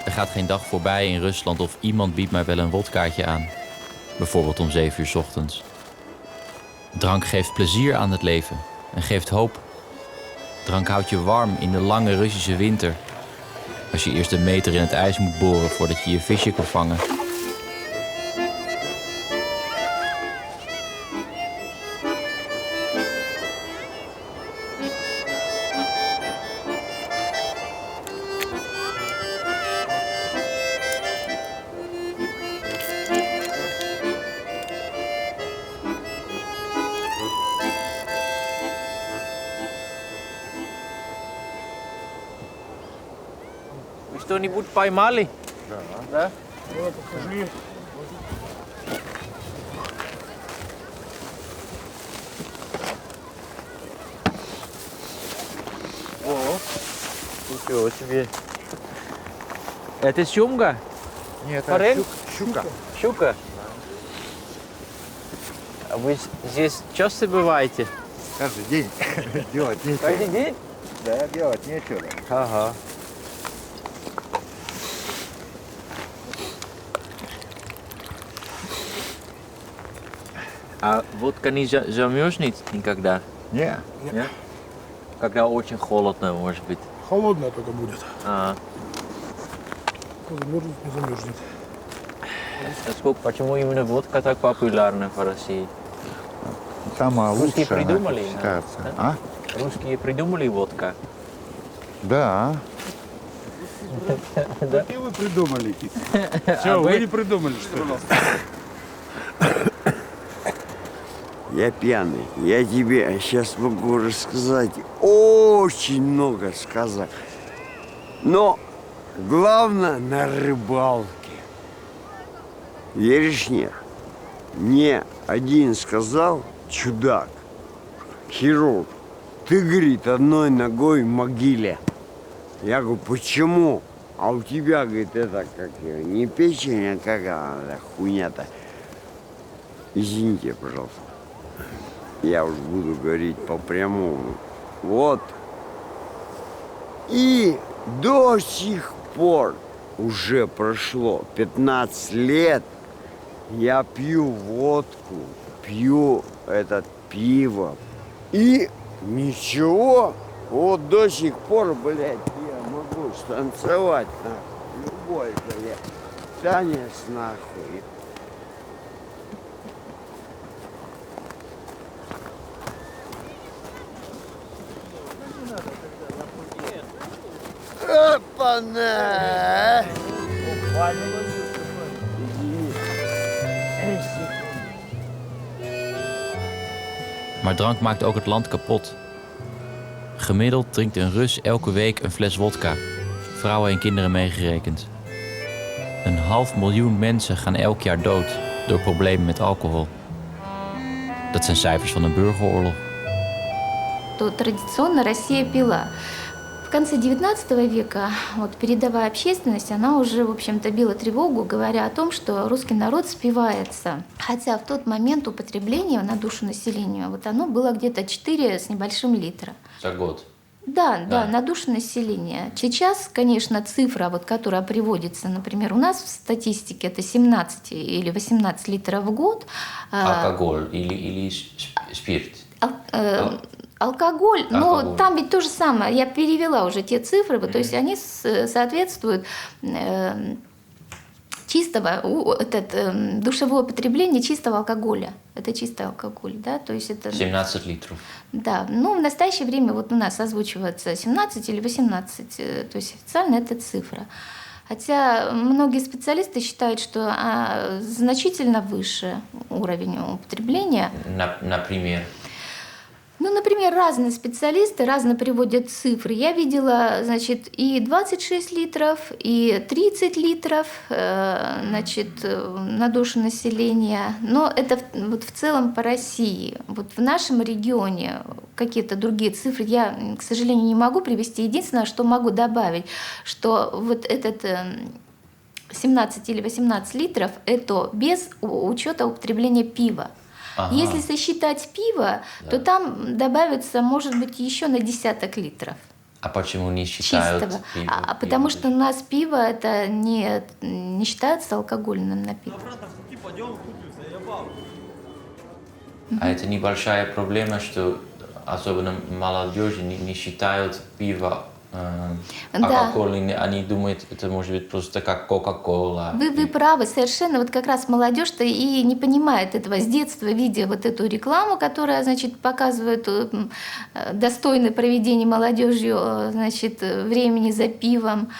Er gaat geen dag voorbij in Rusland of iemand biedt mij wel een wodkaartje aan. Bijvoorbeeld om 7 uur 's ochtends. Drank geeft plezier aan het leven en geeft hoop. Drank houdt je warm in de lange Russische winter. Als je eerst een meter in het ijs moet boren voordat je je visje kan vangen. Что-нибудь поймали? Да. Вот, покажи. О, ничего себе. Это сёмга? Нет, Форель? щука. Щука? А вы здесь часто бываете? Каждый день. Делать нечего. Каждый день? Да, делать нечего. Ага. А водка не замерзнет никогда? Не, Нет? Когда очень холодно, может быть. Холодная только будет. А, Замерзнет, не замерзнет. почему именно водка так популярна в России? самое Русские лучшее придумали? считается. Да? А? Русские придумали водка? Да. И вы придумали. А Все, вы- вы не придумали, что ли? Я пьяный. Я тебе сейчас могу рассказать очень много сказать. Но главное на рыбалке. Веришь, нет? Мне один сказал, чудак, хирург, ты, говорит, одной ногой в могиле. Я говорю, почему? А у тебя, говорит, это как её, не печень, а как она, хуйня-то. Извините, пожалуйста. Я уж буду говорить по прямому. Вот. И до сих пор уже прошло 15 лет. Я пью водку, пью это пиво. И ничего. Вот до сих пор, блядь, я могу станцевать нахуй. Любой, блядь, танец нахуй. Опа-на! Maar drank maakt ook het land kapot. Gemiddeld drinkt een Rus elke week een fles wodka. Vrouwen en kinderen meegerekend. 500.000 mensen gaan elk jaar dood door problemen met alcohol. Dat zijn cijfers van een burgeroorlog. То традиционно Россия пила. В конце XIX века вот, передовая общественность, она уже, в общем-то, била тревогу, говоря о том, что русский народ спивается. Хотя в тот момент употребление на душу населения, вот оно было где-то 4 с небольшим литра. За год. Да, на душу населения. Сейчас, конечно, цифра, вот, которая приводится, например, у нас в статистике это 17 или 18 литров в год. Алкоголь или спирт? Алкоголь, но Алкоголь. там ведь то же самое. Я перевела уже те цифры, то есть они соответствуют душевое потребление чистого алкоголя. Это чистый алкоголь, да, то есть это... 17 литров. Да, ну в настоящее время вот у нас озвучивается 17 или 18, то есть официально это цифра. Хотя многие специалисты считают, что значительно выше уровень употребления. Например? Ну, например, разные специалисты разно приводят цифры. Я видела, значит, и 26 литров, и 30 литров, значит, на душу населения. Но это вот в целом по России. Вот в нашем регионе какие-то другие цифры я, к сожалению, не могу привести. Единственное, что могу добавить, что вот этот 17 или 18 литров – это без учета употребления пива. Ага. Если сосчитать пиво, то там добавится, может быть, еще на десяток литров. А почему не считают чистого. пиво? Потому что у нас пиво это не считается алкогольным напитком. А это небольшая проблема, что особенно молодежи не считают пиво алкогольным. Они думают, это может быть просто как Кока-Кола. Вы правы, совершенно. Вот как раз молодежь-то и не понимает этого с детства, видя вот эту рекламу, которая, значит, показывает достойное проведение молодежью, значит, времени за пивом.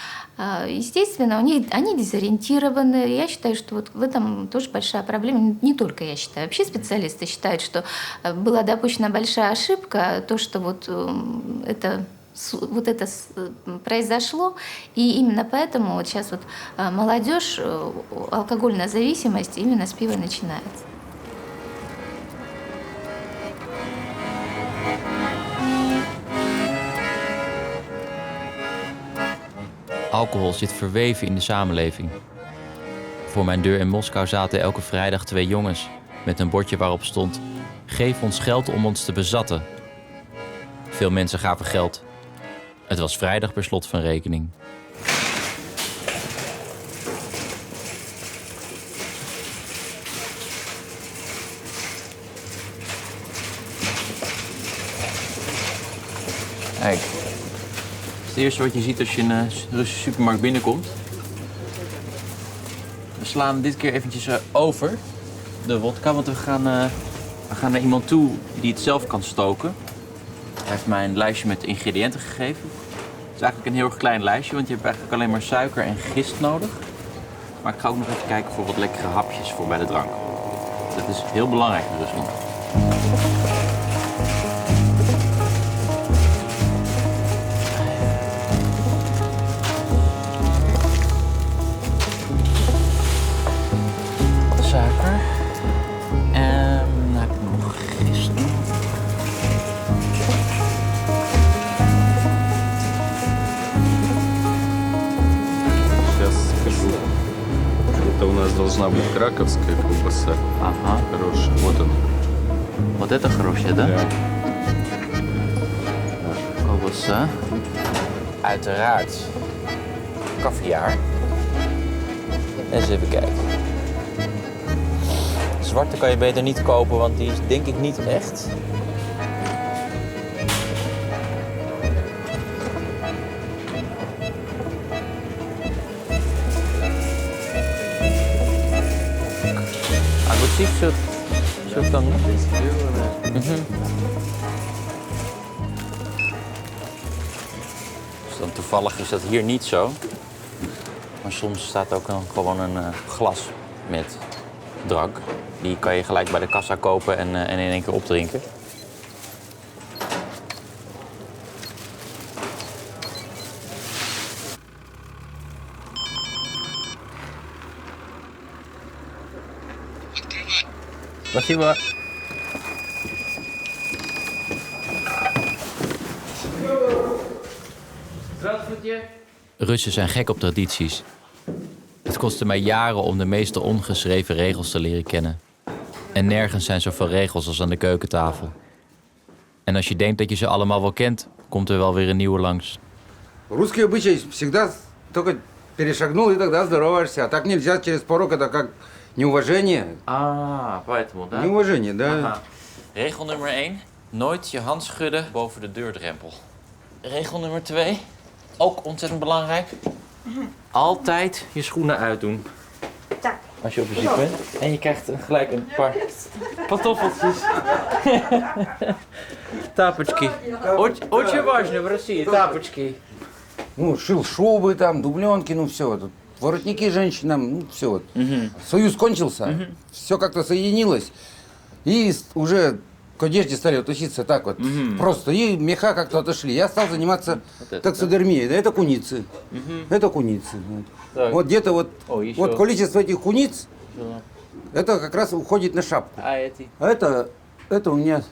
Естественно, они дезориентированы. Я считаю, что вот в этом тоже большая проблема. Не только я считаю. Вообще специалисты считают, что была допущена большая ошибка, то, что вот это произошло, и именно поэтому вот сейчас вот молодежь, алкогольная зависимость именно с пива начинается. Alcohol zit verweven in de samenleving. Voor mijn deur in Moskou zaten elke vrijdag 2 jongens met een bordje waarop stond: geef ons geld om ons te bezatten. Veel mensen gaven geld. Het was vrijdag per slot van rekening. Kijk, het eerste wat je ziet als je in een Russische supermarkt binnenkomt. We slaan dit keer eventjes over de wodka, want we gaan naar iemand toe die het zelf kan stoken. Hij heeft mij een lijstje met ingrediënten gegeven. Het is eigenlijk een heel erg klein lijstje, want je hebt eigenlijk alleen maar suiker en gist nodig. Maar ik ga ook nog even kijken voor wat lekkere hapjes voor bij de drank. Dat is heel belangrijk in Rusland. Suiker. En dan heb ik nog gist. Сейчас скажу. Это у нас должна быть краковская колбаса. Ага. Хорошая. Вот она. Вот это хорошее, да? Да. Kolbasa. Uiteraard caviar. Eens even kijken. Zwarte kan je beter niet kopen, want die is denk ik niet echt. Огурчик все там, да? Dus dan toevallig is dat hier niet zo. Maar soms staat ook gewoon een glas met drank. Die kan je gelijk bij de kassa kopen en in één keer opdrinken. Спасибо. Russen zijn gek op tradities. Het kostte mij jaren om de meeste ongeschreven regels te leren kennen. En nergens zijn zoveel regels als aan de keukentafel. En als je denkt dat je ze allemaal wel kent, komt er wel weer een nieuwe langs. Русский обычай всегда только перешагнул и тогда здороваешься. А так нельзя через порог, это как неуважение. Ah, поэтому, да? Неуважение, да. Aha. Regel nummer 1. Nooit je hand schudden boven de deurdrempel. Regel nummer 2. Ook ontzettend belangrijk. Altijd je schoenen uitdoen. Als je op bezoek bent. En je krijgt gelijk een paar pantoffeltjes. Тапочки. Очень важно в России. Тапочки. Ну, шил шубы там, дубленки, ну все. Тут воротники женщинам, ну все вот. Союз кончился, все как-то соединилось. И уже к одежде стали относиться так вот. Просто. И меха как-то отошли. Я стал заниматься таксодермией. Да, это куницы. Это куницы. Так. Вот где-то вот, О, еще. вот количество этих куниц, это как раз уходит на шапку. А эти? А это у меня,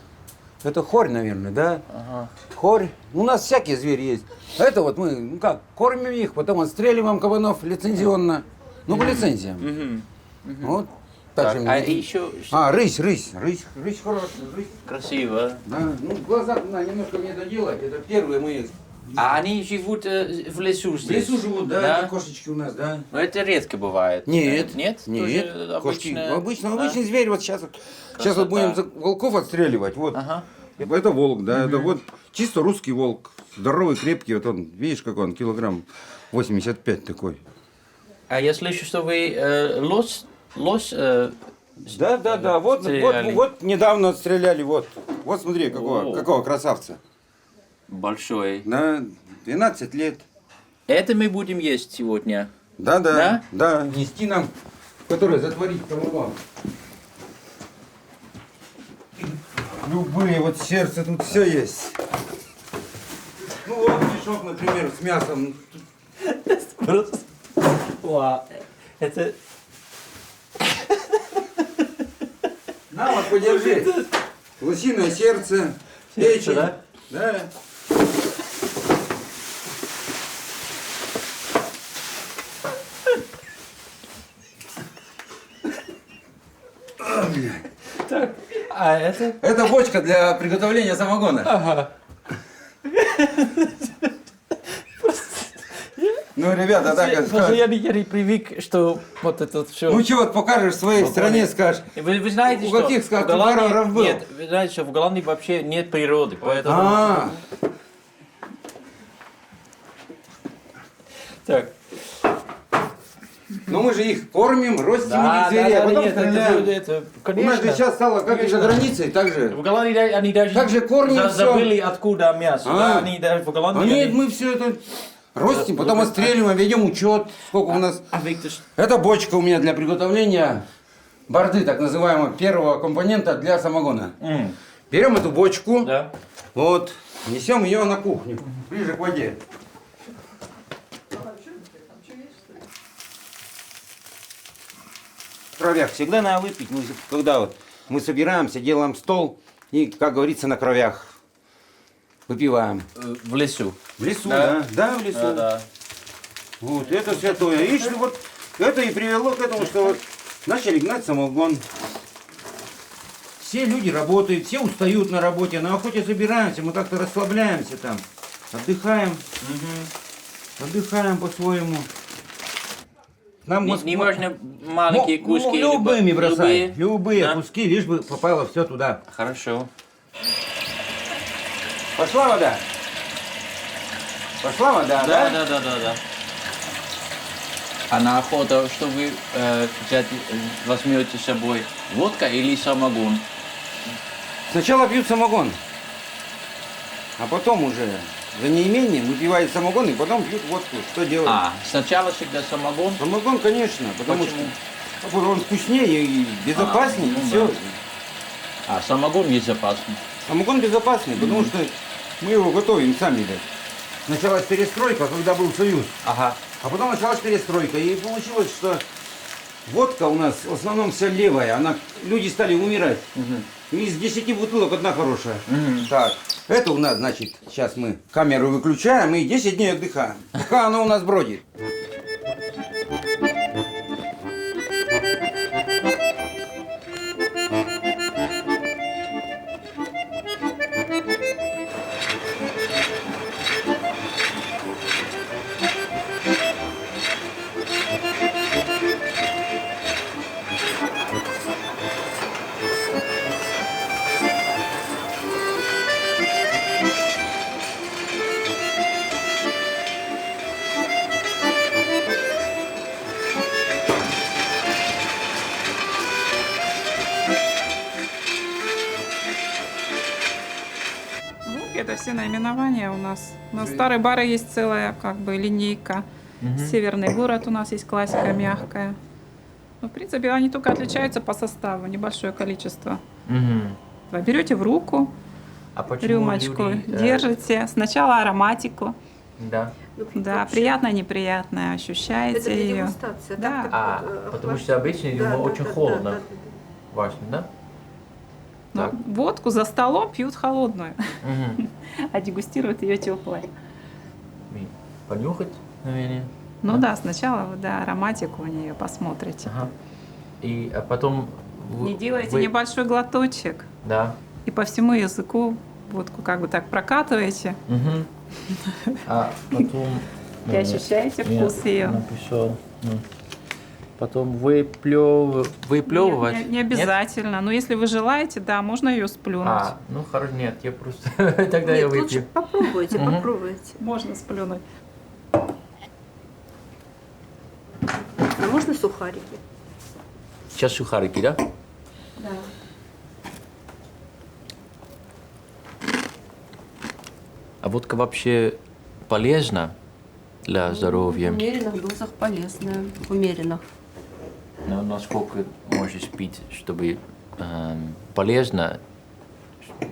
это хорь, наверное, да? Ага. Хорь. У нас всякие звери есть. А это вот мы, ну как, кормим их, потом отстреливаем кабанов лицензионно. Ну, по лицензиям. Вот. Так же А мне- еще рысь хорошая, рысь. красиво. Да. Ну, глаза надо немножко мне доделать. Это первые мои А они живут в лесу В здесь? лесу живут, да, это кошечки у нас, да. Но это редко бывает. Нет, Нет? нет. Тоже Кошки, обычно, обычный зверь. Вот сейчас Красота. вот будем волков отстреливать. Вот. Ага. Это волк, да. Это вот чисто русский волк. Здоровый, крепкий. Вот он, видишь, какой он, килограмм 85 такой. А я слышу, что вы лось Да. Вот стреляли. недавно отстреляли. Вот смотри, О. какого красавца. большой. На 12 лет. Это мы будем есть сегодня. Да. Нести нам, который затворить самогон. Любые, вот сердце, тут все есть. Ну вот мешок, например, с мясом. Просто... Вау. Это... На, вот подержи. Лосиное сердце, печень. да? Да. Так, а это? Это бочка для приготовления самогона. Ага. Ну, ребята, так и Просто скажут. я не привык, что вот это все... Ну, что вот покажешь в своей стране, скажешь. Вы знаете, У что каких, скажем, в Голландии... варваров был? Нет, вы знаете, что в Голландии вообще нет природы, поэтому... А, Так. ну мы же их кормим, ростим Да, этих зверей, а потом нет, стреляем. это, У конечно. нас же сейчас стало, как и за границей, так В же. Голландии они даже Так же кормят всё. забыли, откуда мясо. А. Да, они даже в Голландии... Нет, мы все это ростим, потом отстреливаем, ведем учет, сколько у нас. А Виктор, Это бочка у меня для приготовления борды, так называемого, первого компонента для самогона. Берем эту бочку, да. вот, несем ее на кухню, ближе к воде. В кровях всегда надо выпить, когда вот мы собираемся, делаем стол и, как говорится, на кровях выпиваем. В лесу. В лесу, Да. да, в лесу. Да. Вот, это святое. Видишь, вот это и привело к этому, что вот начали гнать самогон. Все люди работают, все устают на работе, на охоте собираемся, мы как-то расслабляемся там, отдыхаем, отдыхаем по-своему. Нам Не важно маленькие куски. любыми либо- бросай, любые Да. куски, лишь бы попало все туда. Хорошо. Пошла вода? Пошла вода, да? Да. А на охоту, что вы возьмете с собой? Водка или самогон? Сначала пьют самогон, а потом уже за неимением выпивают самогон и потом пьют водку. Что делать? А, сначала всегда самогон. Самогон, конечно, потому Почему? что он вкуснее и безопаснее, ну и все. да. А самогон безопасный. Самогон безопасный, потому что мы его готовим сами. Да. Началась перестройка, когда был Союз, Ага. а потом началась перестройка. И получилось, что водка у нас в основном вся левая, люди стали умирать. Из 10 бутылок одна хорошая. Так, это у нас, значит, сейчас мы камеру выключаем и 10 дней отдыхаем, пока оно у нас бродит. Это все наименования у нас. У нас старой бары есть целая как бы линейка. Северный город у нас есть классика мягкая. Ну, в принципе, они только отличаются по составу, небольшое количество. Вы берете в руку А почему рюмочку, люди, держите. Сначала ароматику. Да. Да, приятное, неприятное, ощущаете Это ее. дегустация, Да. так, А, потому что обычно ему очень холодно. Важно, да? Но Так. водку за столом пьют холодную, Мгм. а дегустируют ее теплой. И понюхать, наверное. Ну да, сначала вы ароматику у нее посмотрите. Ага. И а потом... Не делайте небольшой глоточек Да. и по всему языку водку как бы так прокатываете. Мгм. А потом... И ощущаете вкус ее. Написал. Потом выплевывать. Не обязательно. Но если вы желаете, да, можно ее сплюнуть. А, ну хорошо, нет, я просто... Тогда я Нет, лучше выпью. попробуйте, попробуйте. Можно сплюнуть. А можно сухарики? Сейчас сухарики, да? Да. А водка вообще полезна для В здоровья? умеренных дозах полезная. В умеренных. Но насколько можешь пить, чтобы полезно,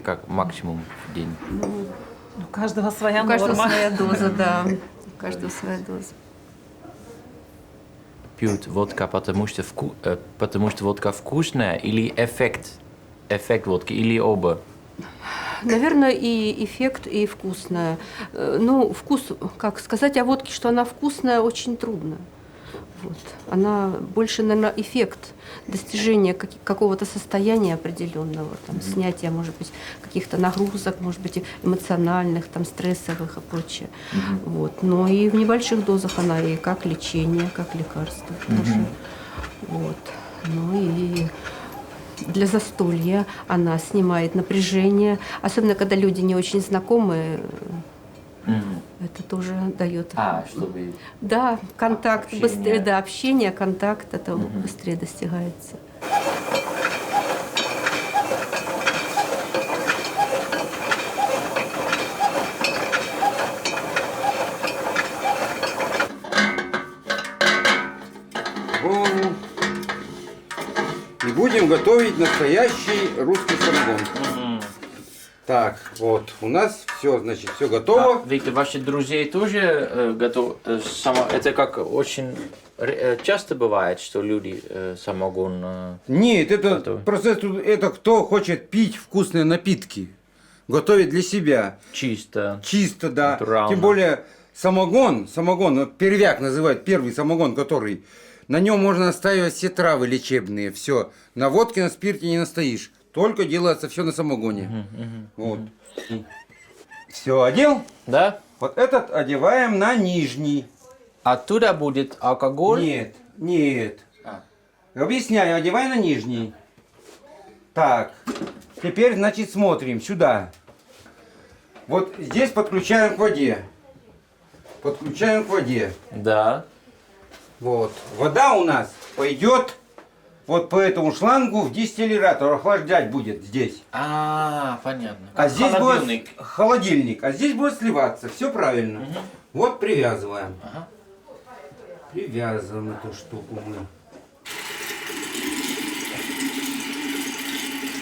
как максимум в день? У каждого своя У каждого норма. своя доза, да. У каждого своя доза. Пьют водка, потому что водка вкусная или эффект водки, или оба? Наверное, и эффект, и вкусная. Ну, вкус, как сказать о водке, что она вкусная, очень трудно. Вот. Она больше, наверное, эффект достижения какого-то состояния определенного, там, снятия, может быть, каких-то нагрузок, может быть, эмоциональных, там, стрессовых и прочее. Вот. Но и в небольших дозах она и как лечение, как лекарство даже. Вот. Ну и для застолья она снимает напряжение, особенно когда люди не очень знакомые. Это тоже дает. Чтобы... Да, контакт Общение. быстрее, да, общение, контакт, это быстрее достигается. И будем готовить настоящий русский самогон. Так, вот, у нас все, значит, все готово. Виктор, ваши друзья тоже готовы? Это как очень часто бывает, что люди самогон... Нет, это готовы? процесс, это кто хочет пить вкусные напитки, готовить для себя. Чисто. Чисто, да. Натурально. Тем более самогон, вот первяк называют, первый самогон, который, на нем можно настаивать все травы лечебные, все. На водке, на спирте не настоишь. Только делается все на самогоне. Вот. Все, одел? Да? Вот этот одеваем на нижний. Оттуда будет алкоголь? Нет, нет. Объясняю, одевай на нижний. Так, теперь, значит, смотрим сюда. Вот здесь подключаем к воде. Подключаем к воде. Да. Вот. Вода у нас пойдет вот по этому шлангу в дистиллятор. Охлаждать будет здесь. Понятно. А здесь холодильник. будет холодильник. А здесь будет сливаться. Все правильно. Вот привязываем. Привязываем эту штуку мы.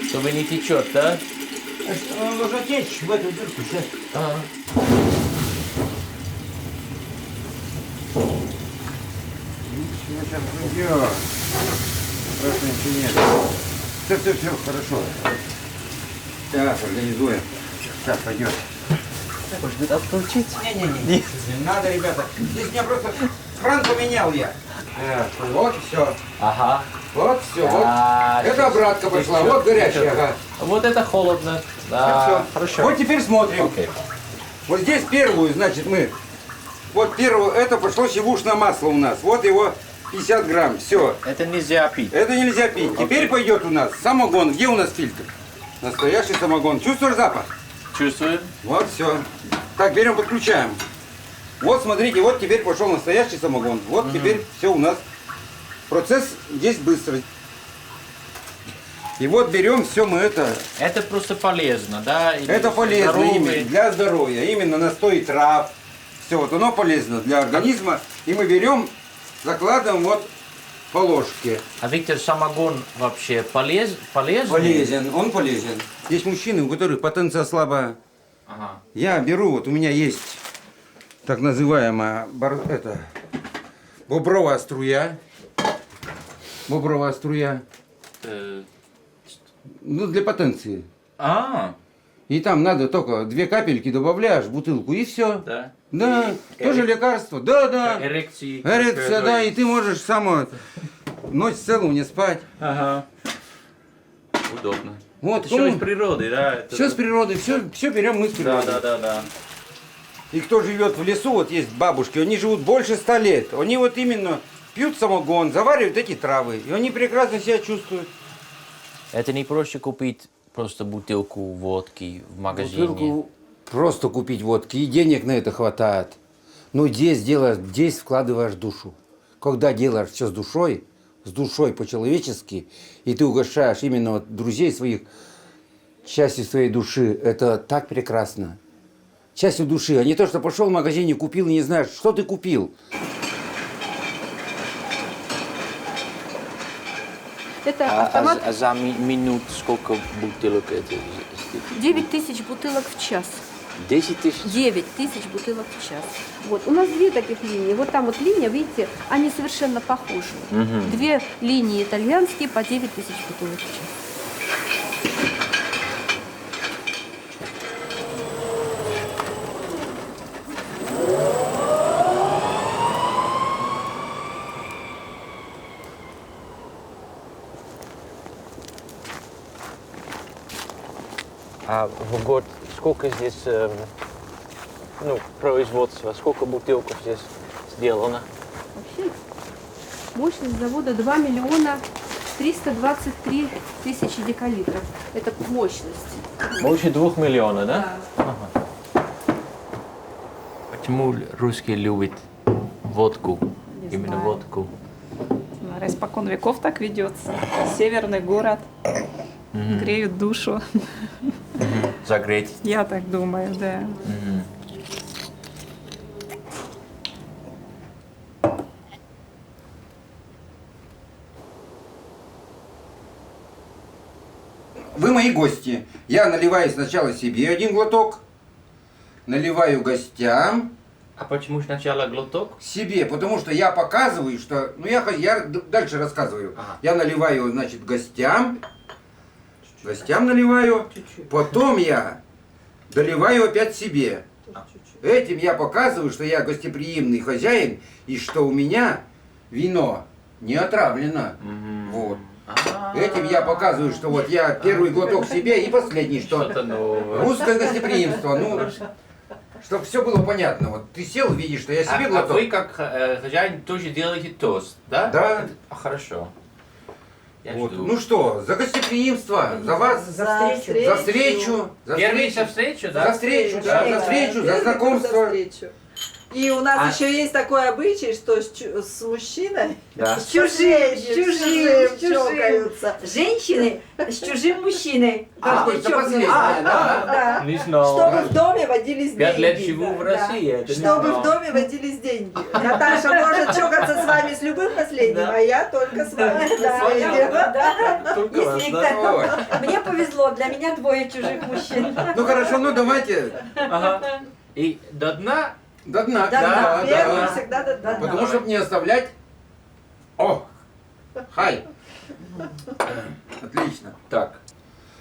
Чтобы не течет, да? Он должен течь в эту дырку сейчас. Сейчас придет. Просто ничего нет. Все, хорошо. Так, организуем. Сейчас пойдет. Может быть, отключить? Не надо, ребята. Здесь меня просто кран поменял я. Вот все. Ага. Вот все. Вот. Да, Это обратка пошла. Всё, Вот горячая. всё. Ага. Вот это холодно. Да, Всё. хорошо. Вот теперь смотрим. Окей. Вот здесь первую, значит, мы. Вот первую, это пошло сивушное масло у нас. Вот его 50 грамм. Все. Это нельзя пить. Это нельзя пить. Теперь пойдет у нас самогон. Где у нас фильтр? Настоящий самогон. Чувствуешь запах? Чувствуем? Вот все. Так, берем, подключаем. Вот смотрите, вот теперь пошел настоящий самогон. Вот теперь все у нас. Процесс здесь быстрый. И вот берем все мы это. Это просто полезно, да? Или Это полезно здоровый? именно для здоровья. Именно настой трав. Все, вот оно полезно для организма. И мы берем, закладываем вот по ложке. А Виктор, самогон вообще полезен? Полезен, он полезен. Есть мужчины, у которых потенция слабая. Ага. Я беру, вот у меня есть так называемая бобровая струя. Бобровая струя. Ну, для потенции. И там надо только 2 капельки добавляешь в бутылку, и все. Да. Да, И тоже лекарство. Да. Эрекции. Эрекция, да, и ты можешь ночь целую не спать. Ага. Удобно. Вот, Все из природы, да? Все с природы, все берем мы с природы. Да. И кто живет в лесу, вот есть бабушки, они живут больше 100 лет. Они вот именно пьют самогон, заваривают эти травы, и они прекрасно себя чувствуют. Это не проще купить просто бутылку водки в магазине? Бутылку просто купить водки, и денег на это хватает. Но здесь вкладываешь душу. Когда делаешь все с душой по-человечески, и ты угощаешь именно вот друзей своих частью своей души, это так прекрасно. Частью души, а не то, что пошел в магазине, купил и не знаешь, что ты купил. Это автомат. А за минут сколько бутылок это? 9000 бутылок в час. 10 тысяч? 9000 бутылок в час. Вот. У нас две таких линии. Вот там вот линия, видите, они совершенно похожи. Две линии итальянские по 9000 бутылок в час. А в год сколько здесь производства, сколько бутылков здесь сделано? Вообще мощность завода 2 миллиона 323 тысячи декалитров. Это мощность. Больше 2 миллионов, да? Да. Ага. Почему русские любят водку? Не Именно знаю. водку. Наверное, испокон веков так ведется. Северный город. Греют душу. Загреть. Я так думаю, да. Вы мои гости. Я наливаю сначала себе один глоток, наливаю гостям, А почему сначала глоток? себе, потому что я показываю, что... Ну, я дальше рассказываю. Ага. Я наливаю, значит, гостям наливаю, потом я доливаю опять себе. Этим я показываю, что я гостеприимный хозяин, и что у меня вино не отравлено. Вот. Этим я показываю, что вот я первый глоток себе и последний, что Что-то новое. русское гостеприимство. Ну, чтобы все было понятно. Вот ты сел, видишь, что я себе А глоток. вы как хозяин тоже делаете тост, да? Да. Хорошо. Я Вот. жду. Ну что, за гостеприимство, за вас, за встречу, Первый за встречу, да? за встречу, да, за встречу, за знакомство. И у нас еще есть такой обычай, что с мужчиной Да. с чужим чокаются. Женщины с чужим мужчиной. А, Как это чокаются. последнее, да. Да. Не знал. Чтобы в доме водились 5 лет деньги. живу Да, в да. России, это не Чтобы знал. в доме водились деньги. Наташа может чокаться с вами с любым последним, а я только с вами. Да. Только Есть вас, Виктор. Ой. Мне повезло, для меня двое чужих мужчин. Ну хорошо, ну давайте Ага. И до дна? до дна. Да, первым да. всегда до дна. Потому чтобы не оставлять. О, хай. Отлично. Так.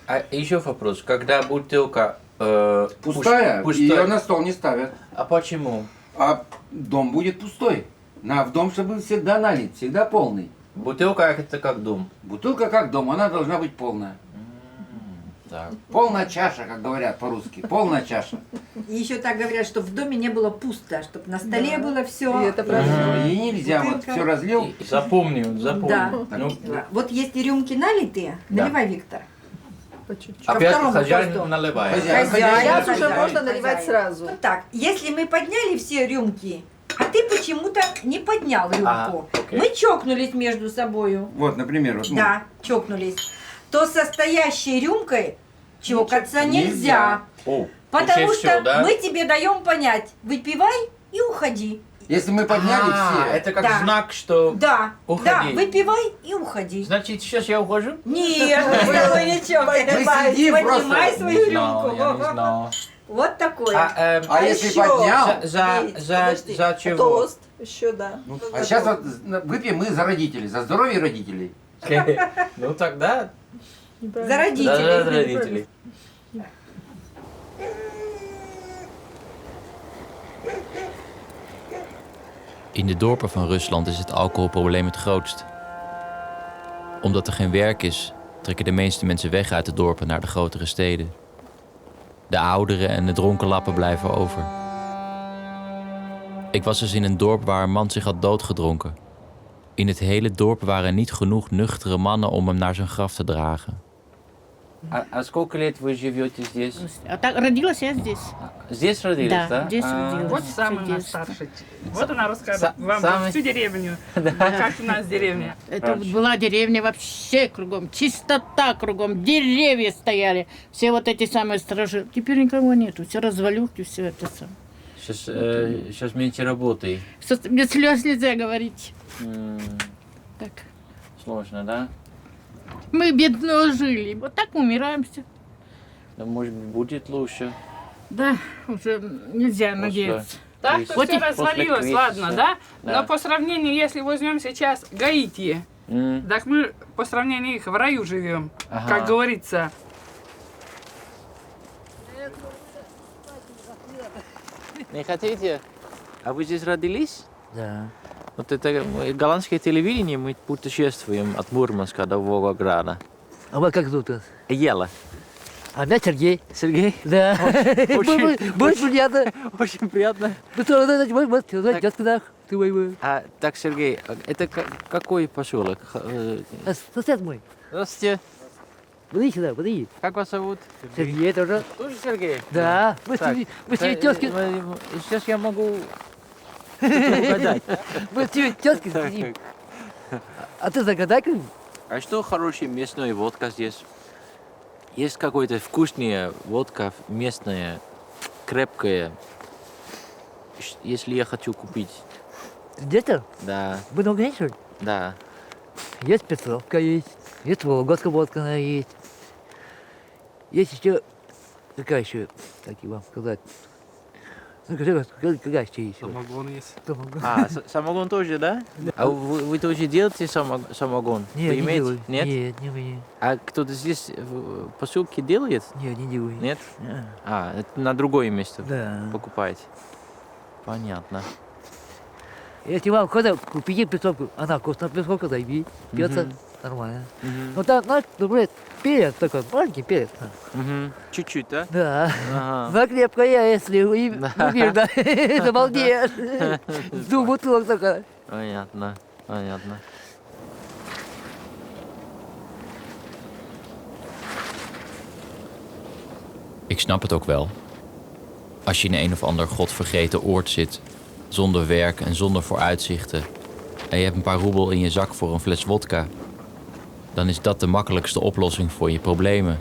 А еще вопрос. Когда бутылка Пустая, пустая. ее на стол не ставят. А почему? А дом будет пустой. В дом, чтобы всегда налит, всегда полный. Бутылка это как дом. Бутылка как дом, она должна быть полная. Так. Полная чаша, как говорят по-русски. Полная чаша. И еще так говорят, что в доме не было пусто, чтобы на столе было все. И это правда. И нельзя, вот Бутылка. все разлил. И запомнил. Да. Ну, Вот есть и рюмки налитые, Да. наливай, Виктор. опять второму хозяин посту. наливает. Хозяин. Сейчас уже хозяин, можно наливать хозяин. сразу. Вот так, если мы подняли все рюмки, а ты почему-то не поднял рюмку, А, окей. мы чокнулись между собою, Вот, например, вот, ну, да, чокнулись, то со стоящей рюмкой чокаться Нельзя. нельзя. О, Потому уже что всё, да? мы тебе даем понять, выпивай и уходи. если мы подняли все, Это как Да. знак, что... Да, Уходи. да, выпивай и уходи. Значит, сейчас я ухожу? Нет, вы не чокаетесь. сидим просто. Поднимай свою Не знал, рюмку. я не знал. Вот такое. а если еще? поднял, Подожди, за чего? Тост еще, да. а сейчас вот выпьем мы за родителей, за здоровье родителей. Ну тогда... За родителей. За родителей. In de dorpen van Rusland is het alcoholprobleem het grootst. Omdat er geen werk is, trekken de meeste mensen weg uit de dorpen naar de grotere steden. De ouderen en de dronken lappen blijven over. Ik was dus in een dorp waar een man zich had doodgedronken. In het hele dorp waren niet genoeg nuchtere mannen om hem naar zijn graf te dragen. А сколько лет вы живете здесь? А так родилась я здесь. Здесь родились, да? Здесь родилась. Вот самый всё наш детство. старший. Вот она расскажет вам самый- всю деревню, как у нас деревня. Это вот была деревня вообще кругом, чистота кругом, деревья стояли, все вот эти самые стражи. Теперь никого нету, все развалюхи, все это самое. Сейчас меньше работы. Без слез нельзя говорить. Так. Сложно, да? Мы бедно жили, вот так умираем все. Да, может быть, будет лучше. Да, уже нельзя надеяться. Так что Вот все и- развалилось, После ладно, кризиса. да? Да. Но по сравнению, если возьмем сейчас Гаити, так мы по сравнению их в раю живем, Ага. как говорится. Не хотите? А вы здесь родились? Да. Вот это голландское телевидение, мы путешествуем от Мурманска до Волгограда. А вас как зовут? Ела. А меня Сергей. Сергей? Да. Будет приятно. Очень приятно. Ну что, вот, дядька, ты мой. А, так, Сергей, это какой поселок? Сосед мой. Здравствуйте. Подойди сюда, подойди. Как вас зовут? Сергей тоже. Тоже Сергей? Да. Мы с Так, тебе тезки. Сейчас я могу угадать. Мы с тебе тезки сидим. А ты загадай как? А что хорошая местная водка здесь? Есть какая-то вкусная водка, местная, крепкая, если я хочу купить? Где-то? Да, Много есть, что ли? да. Есть Петровка есть, есть Вологодская водка она есть. Есть еще, какая еще, как и вам сказать, ну, какая еще есть? Самогон есть. Самогон. А, самогон тоже, да? А вы тоже делаете самогон? Нет, Вы не имеете? делаю. Нет? Нет, не умею. А кто-то здесь в поселке делает? Нет, не делаю. Нет? Не. А, это на другое место Да. покупаете? Понятно. Если вам когда купите песовку, она вкусная песовка, зайди, пьется нормально. Ну там, знаешь, думаю, перец такой, маленький перец. Чуть-чуть, да? Да. Ага. Но крепкая, если видно, это балдеж. С двух бутылок только. Понятно, понятно. Ik snap het ook wel. Als je in een of ander godvergeten oord zit, zonder werk en zonder vooruitzichten, en je hebt een paar roebel in je zak voor een fles wodka, dan is dat de makkelijkste oplossing voor je problemen.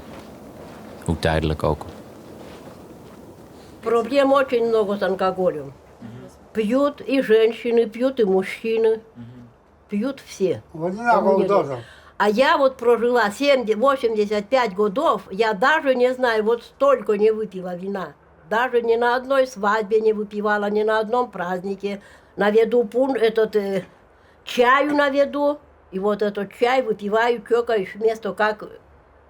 Hoe tijdelijk ook. Проблем очень много с алкоголем. Пьют и женщины, пьют и мужчины. Пьют все. Кому не надо. А я вот прожила 85 годов, я даже не знаю, вот столько не выпила вина. Даже ни на одной свадьбе не выпивала, ни на одном празднике. Наведу чаю наведу, и вот этот чай выпиваю, чокаюсь вместо как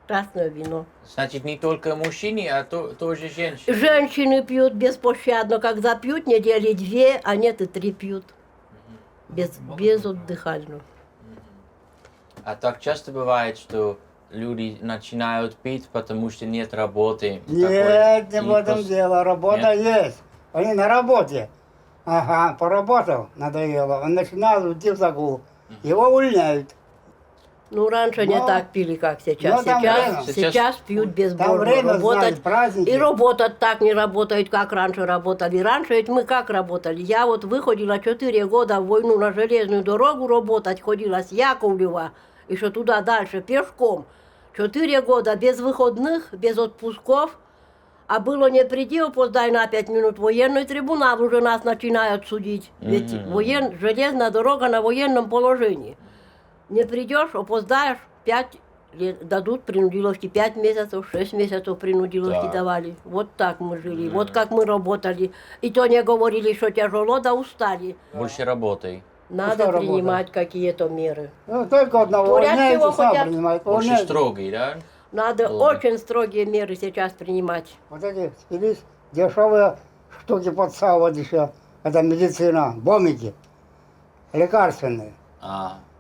красное вино. Значит, не только мужчины, а тоже женщины? Женщины пьют беспощадно, как запьют недели 2, а нет и 3 пьют. Безотдыхально. А так часто бывает, что люди начинают пить, потому что нет работы? Нет, не в этом дело. Работа есть. Они на работе. Ага, поработал, надоело. Он начинал уйти в загул. Его увольняют. Ну, раньше не так пили, как сейчас. там время. Сейчас пьют безбожно. время Работать. знают, праздники. И работать так не работают, как раньше работали. Раньше ведь мы как работали? Я вот выходила 4 года в войну на железную дорогу работать, ходила с Яковлева, еще туда дальше, пешком. 4 года без выходных, без отпусков. А было не приди, опоздай на 5 минут, военный трибунал уже нас начинают судить. Ведь железная дорога на военном положении. Не придешь, опоздаешь, 5 лет дадут принудиловки, 5 месяцев, 6 месяцев принудиловки давали. Вот так мы жили, вот как мы работали. И то не говорили, что тяжело, да устали. Больше работай. Надо принимать какие-то меры. Ну, только одного увольняют, сам принимают. Больше строгий, да? Надо очень строгие меры сейчас принимать. Вот эти спились дешевые штуки подсовывать еще. Это медицина, бомбики, лекарственные.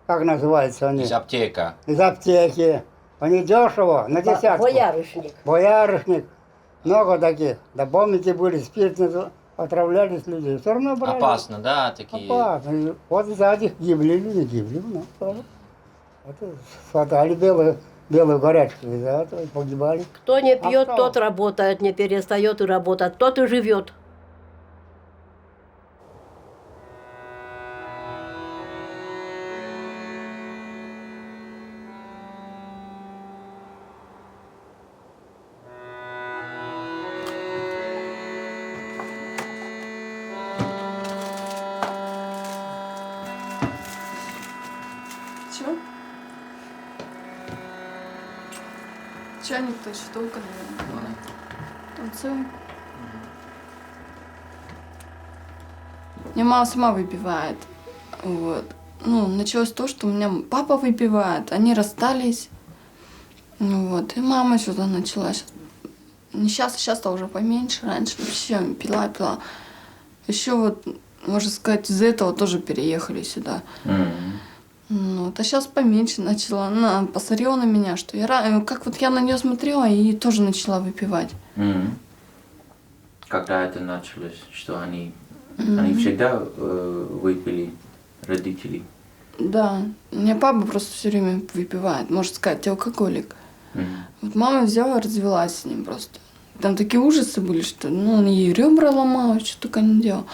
Как называются они? Из аптека. Из аптеки. Они дешево, на десятку. Боярышник. Боярышник. Много таких. Да бомбики были, спиртные. отравлялись люди. Все равно брали. Опасно, да, такие. Опасно. И вот сзади гибли люди, гибли. Ну, тоже. Это хватали белую горячку, да, то есть погибали. Кто не пьет, кто? тот работает, не перестает и работает, тот и живет. Чё? Чайник-то штука, наверное. Танцуем. Мне мама сама выпивает. Вот. Ну, началось то, что у меня папа выпивает, они расстались. Ну вот. И мама сюда начала. Не сейчас-то уже поменьше. Раньше вообще пила. Еще вот, можно сказать, из-за этого тоже переехали сюда. Ну, вот, а сейчас поменьше начала. Она посмотрела на меня, что как вот я на нее смотрела и тоже начала выпивать. Когда это началось, что они всегда выпили, родители? Да, у меня папа просто все время выпивает, можно сказать, алкоголик. Вот мама взяла, развелась с ним просто. Там такие ужасы были, что он ей ребра ломал, что только не делал.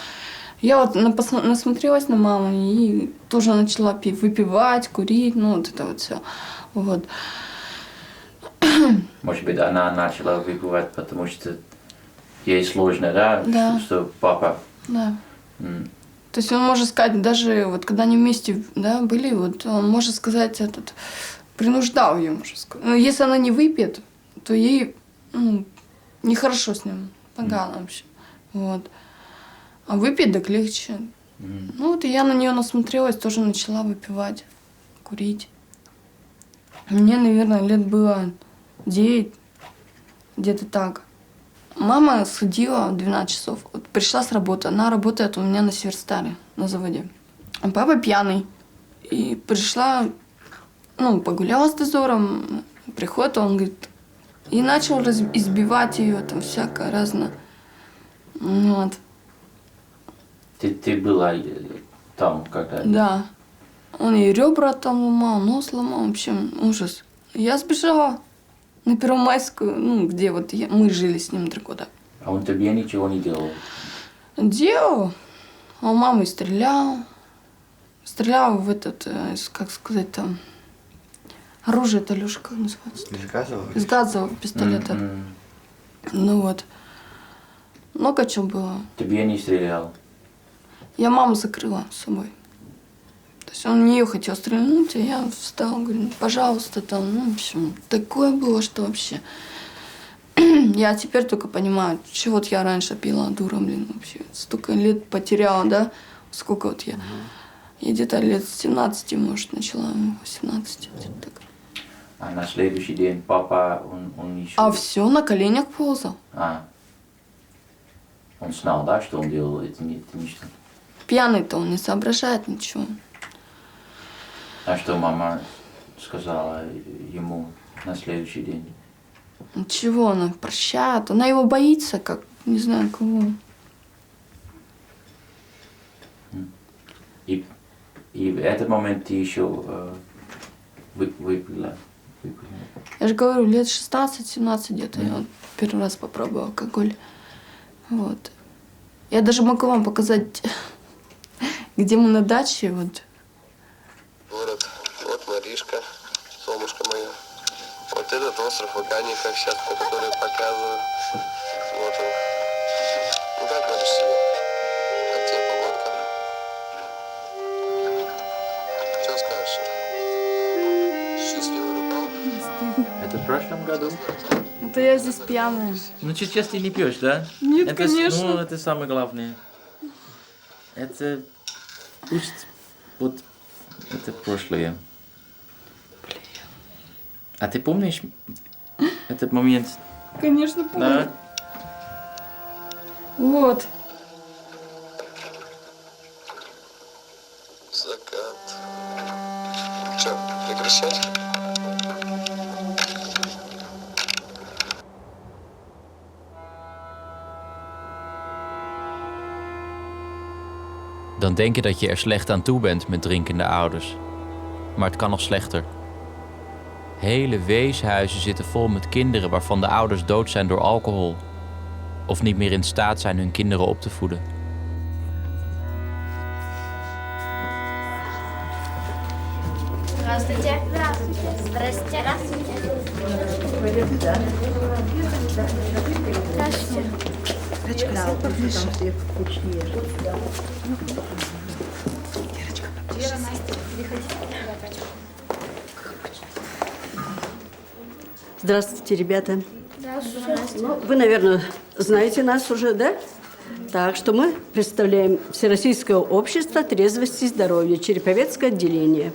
Я вот насмотрелась на маму и тоже начала выпивать, курить, ну вот это вот все. Вот. Может быть, она начала выпивать, потому что ей сложно, да? Да. Что папа... Да. То есть он может сказать, даже вот когда они вместе, да, были, вот он может сказать, принуждал ее, можно сказать. Но если она не выпьет, то ей нехорошо с ним, погано вообще. Вот. А выпить так легче. Ну вот и я на нее насмотрелась, тоже начала выпивать, курить. Мне, наверное, лет было 9, где-то так. Мама сходила в 12 часов, вот пришла с работы, она работает у меня на Северстаре, на заводе. А папа пьяный. И пришла, погуляла с дозором, приходит, он говорит, и начал избивать ее, там всякое разное. Вот. Ты была там, когда... Да. Он ей ребра там ломал, нос ломал, в общем, ужас. Я сбежала на Первомайскую, где вот мы жили с ним 3 года. А он тебе ничего не делал? Делал. А у мамы стрелял. Стрелял в как сказать там, оружие-то, Лёша, как называется? Из газового? Из газового пистолета. Ну вот. Много чего было. Тебе не стрелял? Я маму закрыла с собой. То есть он в нее хотел стрельнуть, а я встала, говорю, пожалуйста, там, в общем, такое было, что вообще. Я теперь только понимаю, чего вот я раньше пила, дура, вообще. Столько лет потеряла, да? Сколько вот я. Я где-то лет с 17, может, начала, 18, где-то так. А на следующий день папа, он еще... А все, на коленях ползал. Он знал, да, что он делал это ничто? Пьяный-то он не соображает ничего. А что мама сказала ему на следующий день? Ничего, она прощает. Она его боится, как не знаю кого. И в этот момент ты еще выпила? Я же говорю, лет 16-17 где-то я вот первый раз попробовала алкоголь. Вот. Я даже могу вам показать, где мы на даче. Вот. Вот Маришка, солнышко мое. Вот этот остров Ваканика сейчас, по который показываю. Вот он. Ну как говоришь себе? Как тебе погодка? Что скажешь? Счастливый рыбалка? Это в прошлом году? Это я здесь пьяная. Ну, сейчас ты не пьешь, да? Нет, конечно. Ну, это самое главное. Это пусть вот это прошлое. А ты помнишь этот момент? Конечно, помню. Да? Вот. Закат. Что, прекращать? Dan denk je dat je er slecht aan toe bent met drinkende ouders. Maar het kan nog slechter. Hele weeshuizen zitten vol met kinderen waarvan de ouders dood zijn door alcohol. Of niet meer in staat zijn hun kinderen op te voeden. Здравствуйте. Здравствуйте. Здравствуйте, ребята. Здравствуйте. Ну, вы, наверное, знаете нас уже, да? Так что мы представляем Всероссийское общество трезвости и здоровья, Череповецкое отделение.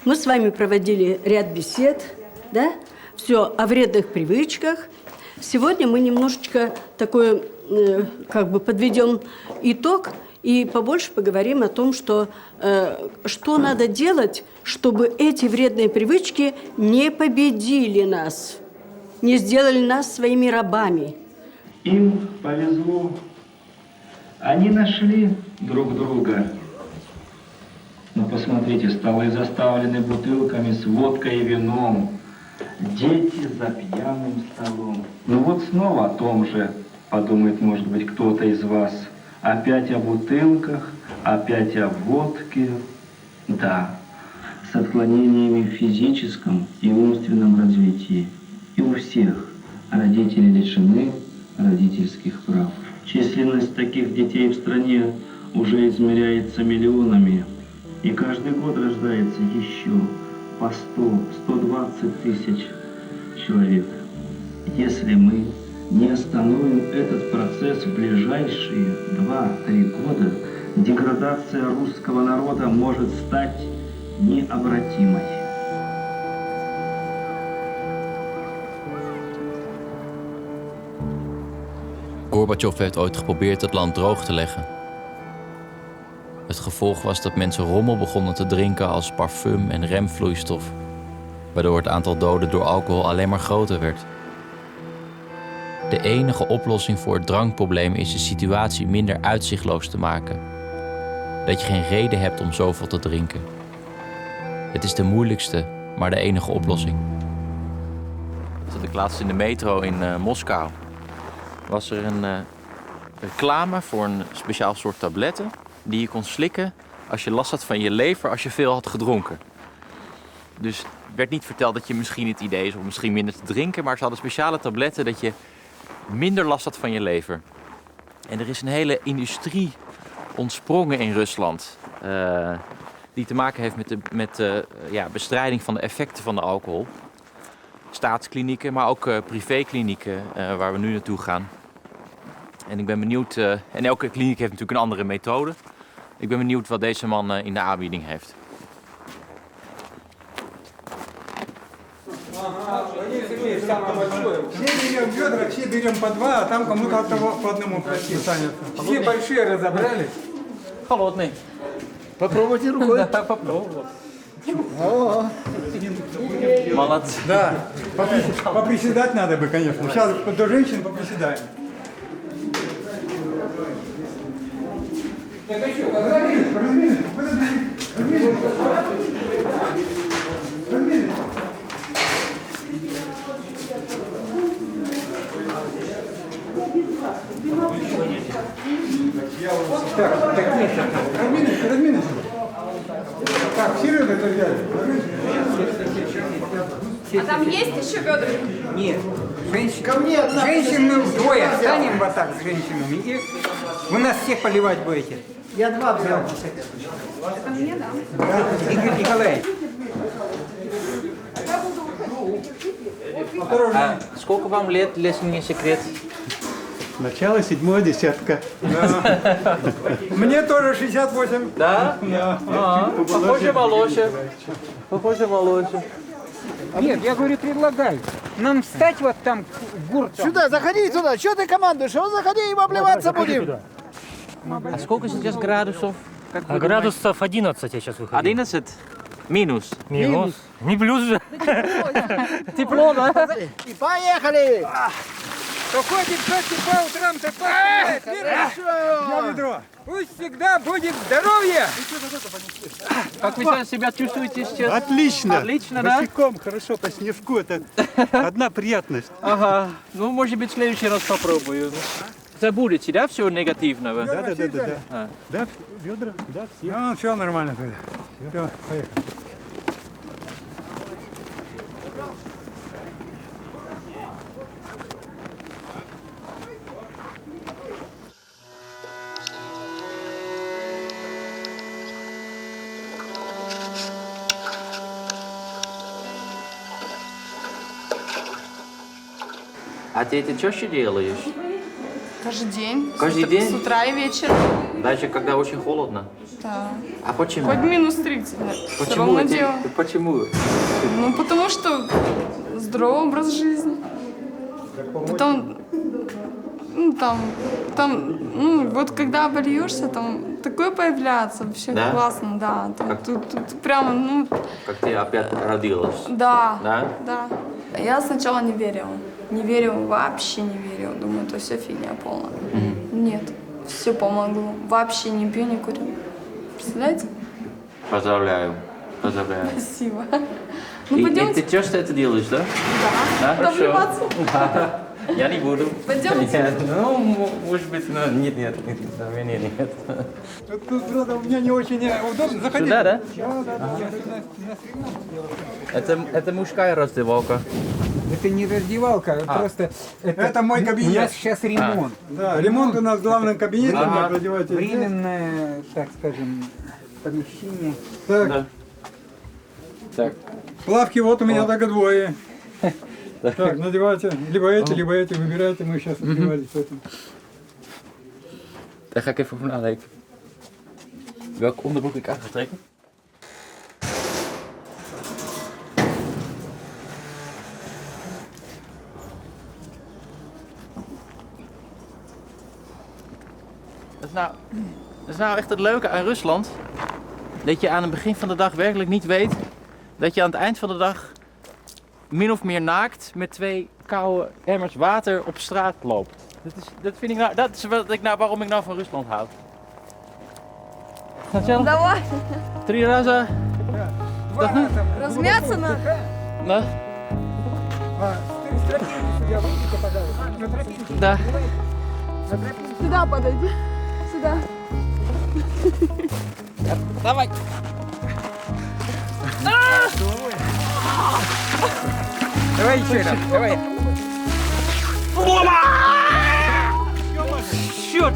Мы с вами проводили ряд бесед, да? Все о вредных привычках. Сегодня мы немножечко такой, подведем итог и побольше поговорим о том, что надо делать, чтобы эти вредные привычки не победили нас, не сделали нас своими рабами. Им повезло. Они нашли друг друга. Но посмотрите, столы заставлены бутылками с водкой и вином. Дети за пьяным столом. Ну вот снова о том же, подумает, может быть, кто-то из вас. Опять о бутылках, опять о водке. Да, с отклонениями в физическом и умственном развитии. И у всех родители лишены родительских прав. Численность таких детей в стране уже измеряется миллионами. И каждый год рождается еще по 100-120 тысяч человек. Если мы не остановим этот процесс в ближайшие 2-3 года, деградация русского народа может стать необратимой. Gorbachev heeft ooit geprobeerd het land droog te leggen. Het gevolg was dat mensen rommel begonnen te drinken als parfum en remvloeistof, waardoor het aantal doden door alcohol alleen maar groter werd. De enige oplossing voor het drankprobleem is de situatie minder uitzichtloos te maken. Dat je geen reden hebt om zoveel te drinken. Het is de moeilijkste, maar de enige oplossing. Zat ik laatst in de metro in Moskou. Was er een reclame voor een speciaal soort tabletten die je kon slikken als je last had van je lever als je veel had gedronken. Dus werd niet verteld dat je misschien het idee is om misschien minder te drinken, maar ze hadden speciale tabletten dat je minder last had van je lever. En er is een hele industrie ontsprongen in Rusland die te maken heeft met de bestrijding van de effecten van de alcohol. Staatsklinieken, maar ook privéklinieken waar we nu naartoe gaan. En ik ben benieuwd, en elke kliniek heeft natuurlijk een andere methode. Ik ben benieuwd wat deze man in de aanbieding heeft. Все берем ведра, все берем по два, а там кому-то по одному останется. Все большие разобрали. Холодный. Попробуйте рукой. Да, попробовал. Молодцы. Да, поприседать надо бы, конечно. Сейчас до женщин поприседаем. Так, разминайся. Так, Серега, это взяли. А там есть еще ведра? Нет. Ко мне одна. Женщин мы вдвое встанем вот так с женщинами. И вы нас всех поливать будете. Я два взял. Это мне, да? Да, Игорь Николаевич. А сколько вам лет, если не секрет? Начало 7-я десятка. Да. Мне тоже 68. Да? Да. Похоже, моложе. Похоже, моложе. Нет, я говорю, предлагай. Нам встать вот там в гуртом. Сюда, заходи сюда. Что ты командуешь? Вот заходи и обливаться будем. А сколько сейчас градусов? Градусов 11 я сейчас выхожу. 11? Минус. Минус. Не плюс же. Тепло, да? И поехали! Кто ходит в гости по утрам, так я ведро. Пусть всегда будет здоровье. Как вы себя чувствуете сейчас? Отлично. Отлично, да? Босиком хорошо по снежку, это одна приятность. Ага. Ну, может быть, в следующий раз попробую. Забудете, да, все негативного? Да. Да, ведра, да, все. Ну, все нормально. Все, поехали. А ты это чаще делаешь? Каждый день. Каждый день? С утра и вечером. Даже когда очень холодно? Да. А почему? Хоть минус 30. Все Почему? равно делаю. Почему? Ну, потому что здоровый образ жизни. Потом, ну, там, вот когда обольешься, там такое появляется, вообще Да? классно, да. Там, Как? тут прямо, ну, Как ты опять родилась? да, Да? да. Я сначала не верила. Не верила, вообще не верила. Думаю, это все фигня полная. Нет, все помогло. Вообще не пью, не курю. Представляете? Поздравляю. Поздравляю. Спасибо. Ну, И пойдемте. ты часто это делаешь, да? Да. Хорошо. Добиваться. Да. Я не буду. Пойдемте. Нет, ну, может быть, но нет. Тут, правда, у меня не очень удобно. Заходи. Сюда, да? Да. Это мужская раздевалка. Это не раздевалка, просто это мой кабинет. У нас сейчас ремонт. Да, ремонт у нас в главном кабинете. Временное, так скажем, помещение. Так. Да. Так. Плавки вот у меня только двое. Так, надевайте. Либо эти, выбирайте. Мы сейчас надевались в этом. Daar ga ik even over nadenken. Welk onderbroek ik aan ga trekken? Dat is nou echt het leuke aan Rusland. Dat je aan het begin van de dag werkelijk niet weet dat je aan het eind van de dag min of meer naakt met 2 koude emmers water op straat loopt. Dat is waarom ik nou van Rusland houd. Давай. 3 раза. Размяться надо. Да? Да. Сюда подойди. Сюда. Давай. Давай еще раз. Давай. Черт!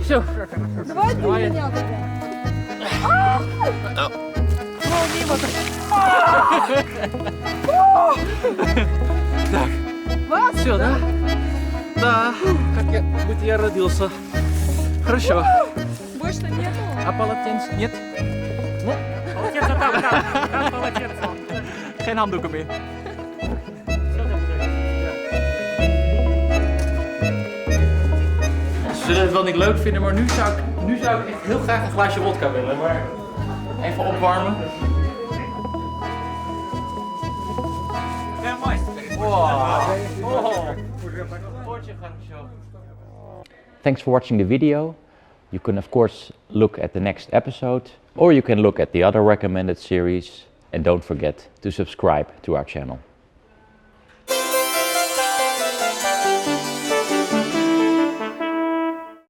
Все. Давай ты меня. Так. Все, да? Да. Как будто я родился. Хорошо. Больше нету. А полотенце нет? Ну? Полотенце там полотенце. Geen handdoeken meer. Ze zullen het wel niet leuk vinden, maar nu zou ik echt heel graag een glaasje wodka willen. Maar even opwarmen. Thanks for watching the video. You can of course look at the next episode, or you can look at the other recommended series, and don't forget to subscribe to our channel.